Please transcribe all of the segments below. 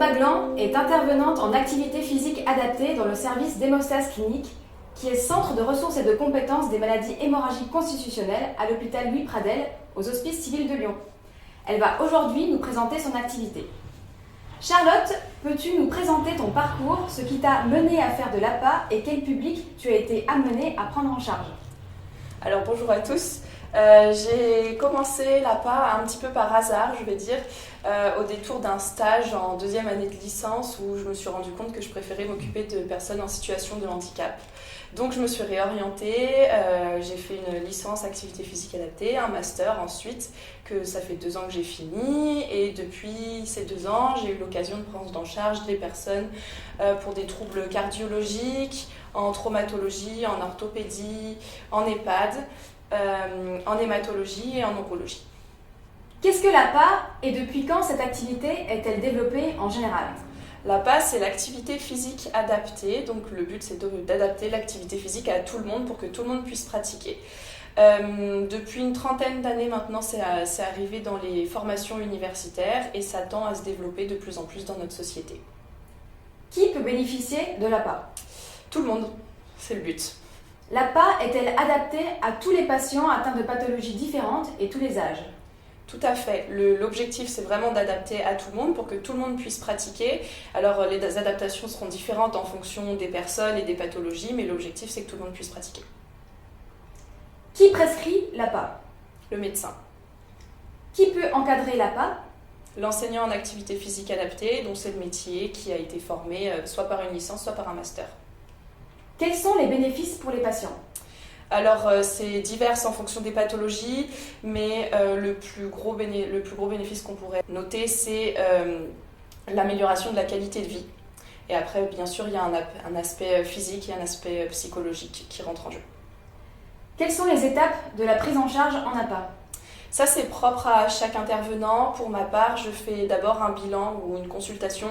Baglan est intervenante en activité physique adaptée dans le service d'hémostase clinique, qui est centre de ressources et de compétences des maladies hémorragiques constitutionnelles à l'hôpital Louis Pradel, aux Hospices civils de Lyon. Elle va aujourd'hui nous présenter son activité. Charlotte, peux-tu nous présenter ton parcours, ce qui t'a mené à faire de l'APA et quel public tu as été amenée à prendre en charge? Alors bonjour à tous. J'ai commencé l'APA un petit peu par hasard, je vais dire, au détour d'un stage en deuxième année de licence où je me suis rendu compte que je préférais m'occuper de personnes en situation de handicap. Donc je me suis réorientée, j'ai fait une licence activité physique adaptée, un master ensuite, que ça fait 2 ans que j'ai fini, et depuis ces 2 ans, j'ai eu l'occasion de prendre en charge des personnes pour des troubles cardiologiques, en traumatologie, en orthopédie, en EHPAD, en hématologie et en oncologie. Qu'est-ce que l'APA et depuis quand cette activité est-elle développée en général? L'APA, c'est l'activité physique adaptée, donc le but c'est d'adapter l'activité physique à tout le monde pour que tout le monde puisse pratiquer. Depuis une trentaine d'années maintenant, c'est arrivé dans les formations universitaires et ça tend à se développer de plus en plus dans notre société. Qui peut bénéficier de l'APA? Tout le monde, c'est le but. L'APA est-elle adaptée à tous les patients atteints de pathologies différentes et tous les âges? Tout à fait. L'objectif, c'est vraiment d'adapter à tout le monde pour que tout le monde puisse pratiquer. Alors, les adaptations seront différentes en fonction des personnes et des pathologies, mais l'objectif, c'est que tout le monde puisse pratiquer. Qui prescrit l'APA? Le médecin. Qui peut encadrer l'APA? L'enseignant en activité physique adaptée, dont c'est le métier, qui a été formé soit par une licence, soit par un master. Quels sont les bénéfices pour les patients? Alors, c'est divers en fonction des pathologies, mais le plus gros bénéfice qu'on pourrait noter, c'est l'amélioration de la qualité de vie. Et après, bien sûr, il y a un aspect physique et un aspect psychologique qui rentrent en jeu. Quelles sont les étapes de la prise en charge en APA? Ça, c'est propre à chaque intervenant. Pour ma part, je fais d'abord un bilan ou une consultation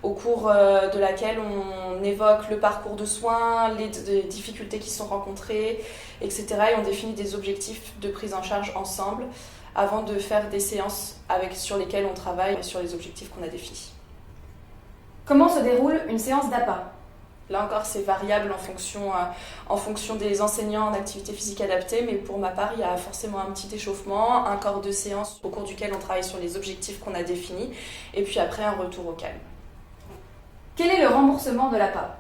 au cours de laquelle on évoque le parcours de soins, les difficultés qui sont rencontrées, etc. Et on définit des objectifs de prise en charge ensemble avant de faire des séances sur lesquelles on travaille sur les objectifs qu'on a définis. Comment se déroule une séance d'APA? Là encore, c'est variable en fonction des enseignants en activité physique adaptée, mais pour ma part, il y a forcément un petit échauffement, un corps de séance au cours duquel on travaille sur les objectifs qu'on a définis, et puis après un retour au calme. Quel est le remboursement de l'APA?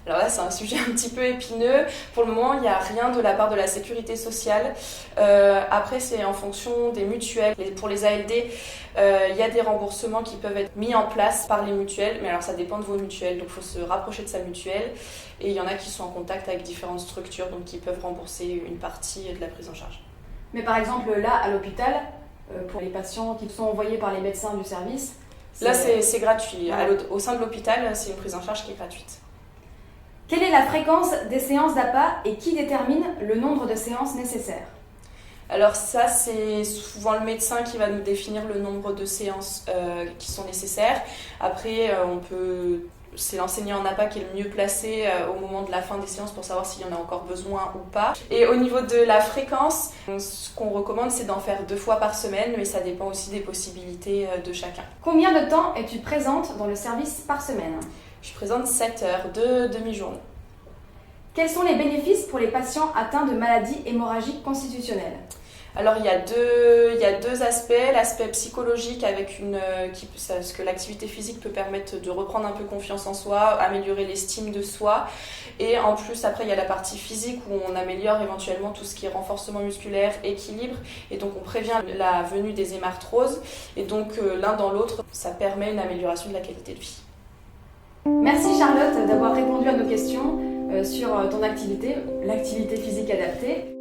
Alors là, c'est un sujet un petit peu épineux. Pour le moment, il n'y a rien de la part de la sécurité sociale. Après, c'est en fonction des mutuelles. Pour les ALD, il y a des remboursements qui peuvent être mis en place par les mutuelles. Mais alors, ça dépend de vos mutuelles. Donc, il faut se rapprocher de sa mutuelle. Et il y en a qui sont en contact avec différentes structures, donc qui peuvent rembourser une partie de la prise en charge. Mais par exemple, là, à l'hôpital, pour les patients qui sont envoyés par les médecins du service... Là, c'est gratuit. Ouais. Au sein de l'hôpital, c'est une prise en charge qui est gratuite. Quelle est la fréquence des séances d'APA et qui détermine le nombre de séances nécessaires? Alors ça, c'est souvent le médecin qui va nous définir le nombre de séances qui sont nécessaires. Après, c'est l'enseignant en APA qui est le mieux placé au moment de la fin des séances pour savoir s'il y en a encore besoin ou pas. Et au niveau de la fréquence, ce qu'on recommande, c'est d'en faire 2 fois par semaine, mais ça dépend aussi des possibilités de chacun. Combien de temps es-tu présente dans le service par semaine? Je présente 7 heures de demi-journée. Quels sont les bénéfices pour les patients atteints de maladies hémorragiques constitutionnelles? Alors il y a deux aspects, l'aspect psychologique avec ce que l'activité physique peut permettre de reprendre un peu confiance en soi, améliorer l'estime de soi, et en plus après il y a la partie physique où on améliore éventuellement tout ce qui est renforcement musculaire, équilibre, et donc on prévient la venue des hémarthroses, et donc l'un dans l'autre ça permet une amélioration de la qualité de vie. Merci Charlotte d'avoir répondu à nos questions sur ton activité, l'activité physique adaptée.